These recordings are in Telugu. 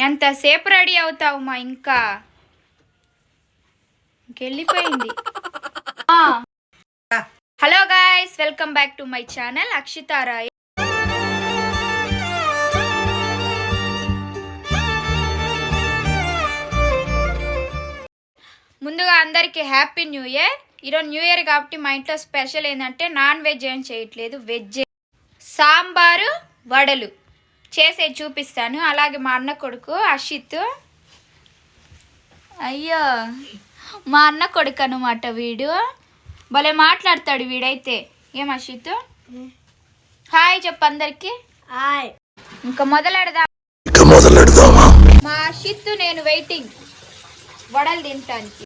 ఎంతసేపు రెడీ అవుతావు మా ఇంకా ఇంకెళ్ళిపోయింది. Hello guys, welcome back to my channel Akshita Rai. ముందుగా అందరికీ హ్యాపీ న్యూ ఇయర్. ఈరోజు న్యూ ఇయర్ కాబట్టి మా ఇంట్లో స్పెషల్ ఏంటంటే నాన్ వెజ్ ఏం చేయట్లేదు, వెజ్. సాంబారు వడలు చేసే చూపిస్తాను. అలాగే మా అన్న కొడుకు అషిత్, అయ్యో మా అన్న కొడుకు అనమాట వీడు, భలే మాట్లాడతాడు వీడైతే. ఏం అషిత్, హాయ్ చెప్పు అందరికి. హాయ్. ఇంకా మొదలెడదామా? మా అషిత్ నేను వెయిటింగ్ వడలు తింటానికి.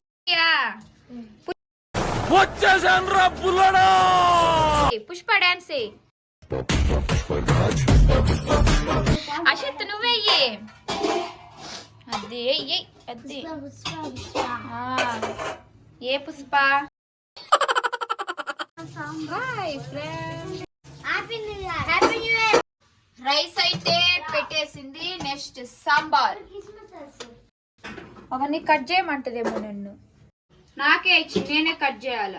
పుష్ప డాన్స్ అషిత్ నువ్వెయ్యి. అది అది ఏ పుష్ప? రైస్ అయితే పెట్టేసింది. నెక్స్ట్ సాంబార్. అవన్నీ కట్ చేయమంటదేమో నన్ను. నాకే ఇచ్చి నేనే కట్ చేయాల.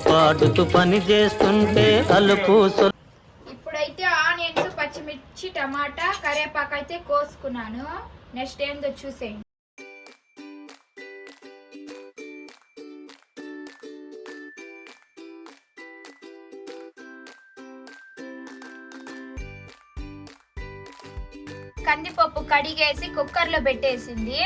పాడుతూ పని చేస్తుంటే అలుపు. ఇప్పుడైతే ఆనియన్స్, పచ్చిమిర్చి, టమాటా, కరివేపాకు అయితే కోసుకున్నాను. నెక్స్ట్ ఏందో చూసేయండి. కందిపప్పు కడిగేసి కుక్కర్లో పెట్టేసింది.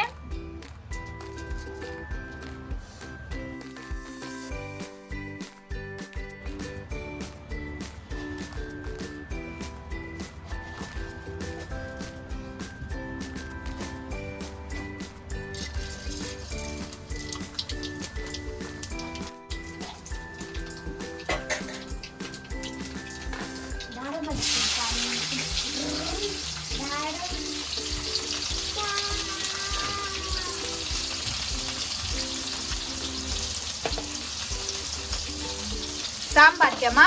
సాంబార్ కేమా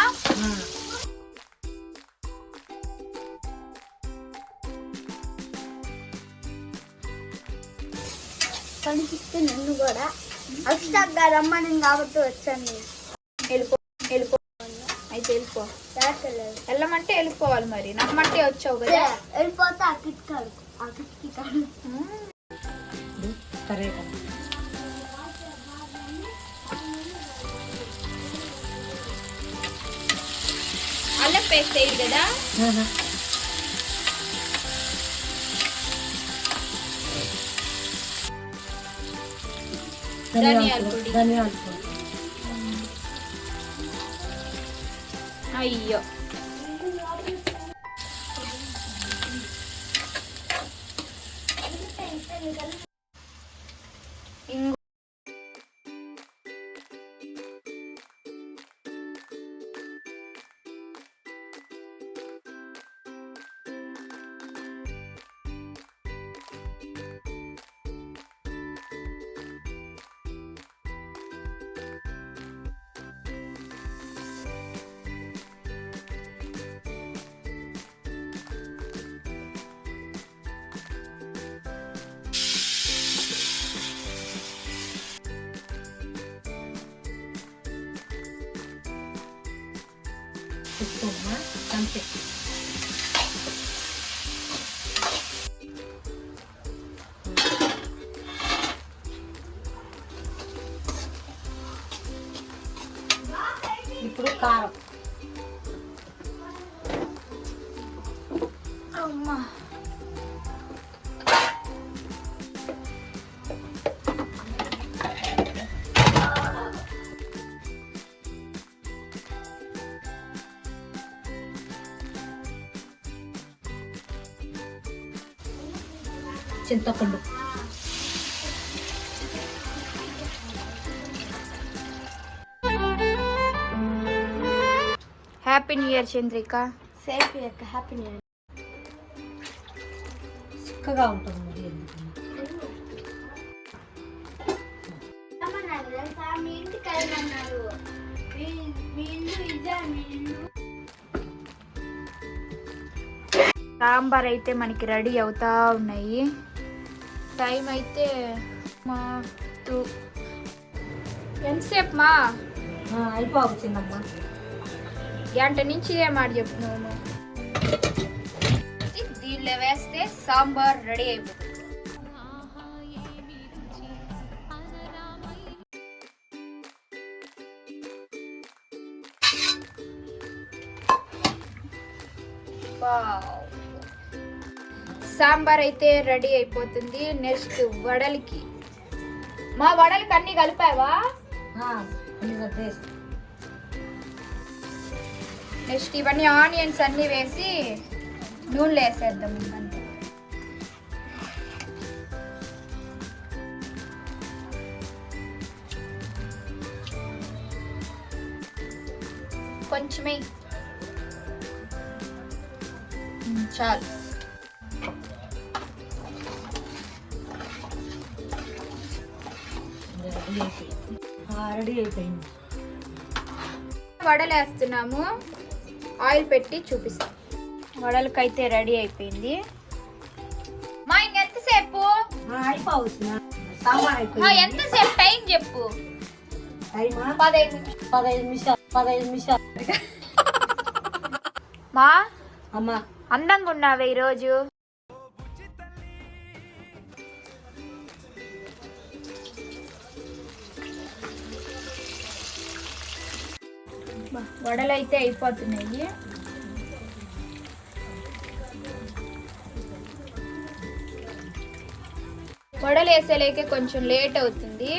కనిపిస్తే నన్ను కూడా అక్షిత రమ్మని కాబట్టి వచ్చాను. వెళ్ళిపో అయితే వెళ్ళిపో. వెళ్ళమంటే వెళ్ళిపోవాలి, మరి నమ్మంటే వచ్చావు కదా. వెళ్ళిపోతే ఆ కిట్కాడు అల్లం పేస్ట్ వేయదు కదా. ధనియాల పొడి. అయ్యో అంతే. ఇప్పుడు కారం. అమ్మా చింతపండు. Happy new year Chandrika. Safe యొక్క హ్యాపీ న్యూ ఇయర్. చిక్కగా ఉంటుంది. మీ ఇంటికి వెళ్ళమన్నారు. మీ ఇల్లు ఇదే మీ ఇల్లు. సాంబార్ అయితే మనకి రెడీ అవుతా ఉన్నాయి. టైం అయితే మా 2. ఎంతసేపు మా అయిపోవచ్చిందమ్మా. గంట నుంచి ఇదే మాట చెప్తున్నాను. దీనిలో వేస్తే సాంబార్ రెడీ అయిపోతుంది. సాంబార్ అయితే రెడీ అయిపోతుంది. నెక్స్ట్ వడలకి. మా వడలకి అన్ని కలిపావా? నెక్స్ట్ ఇవన్నీ ఆనియన్స్ అన్ని వేసి నూనెలో వేసేద్దాం. అంతే. కొంచెమే చాలు. రెడీ అయిపోయింది. వడలు వేస్తున్నాము. ఆయిల్ పెట్టి చూపిస్తాం. వడలకైతే రెడీ అయిపోయింది. మా ఇంకెంతసేపు? అయిపోవచ్చు. సాంబార్ అయిపోయింది. ఎంతసేపు టైం చెప్పు. 15 నిమిషాలు. మా అమ్మా అందంగా ఉన్నావే ఈరోజు. వడలు అయితే అయిపోతున్నాయి. వడలు వేసేలేకే కొంచెం లేట్ అవుతుంది,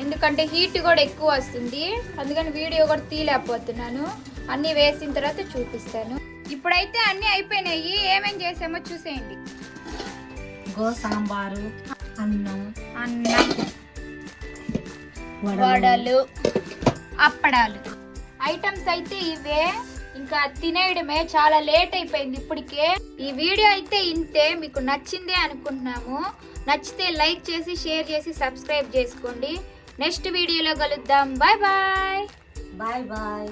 ఎందుకంటే హీట్ కూడా ఎక్కువ వస్తుంది. అందుకని వీడియో కూడా తీయలేకపోతున్నాను. అన్నీ వేసిన తర్వాత చూపిస్తాను. ఇప్పుడైతే అన్నీ అయిపోయినాయి. ఏమేం చేసామో చూసేయండి. సాంబారు, అన్నం, వడలు, అప్పడాలు. ఐటమ్స్ అయితే ఇవే. ఇంకా తినేయడమే. చాలా లేట్ అయిపోయింది ఇప్పటికే. ఈ వీడియో అయితే ఇంతే. మీకు నచ్చిందే అనుకుంటున్నాము. నచ్చితే లైక్ చేసి, షేర్ చేసి, సబ్స్క్రైబ్ చేసుకోండి. నెక్స్ట్ వీడియోలో కలుద్దాం. Bye bye. Bye bye.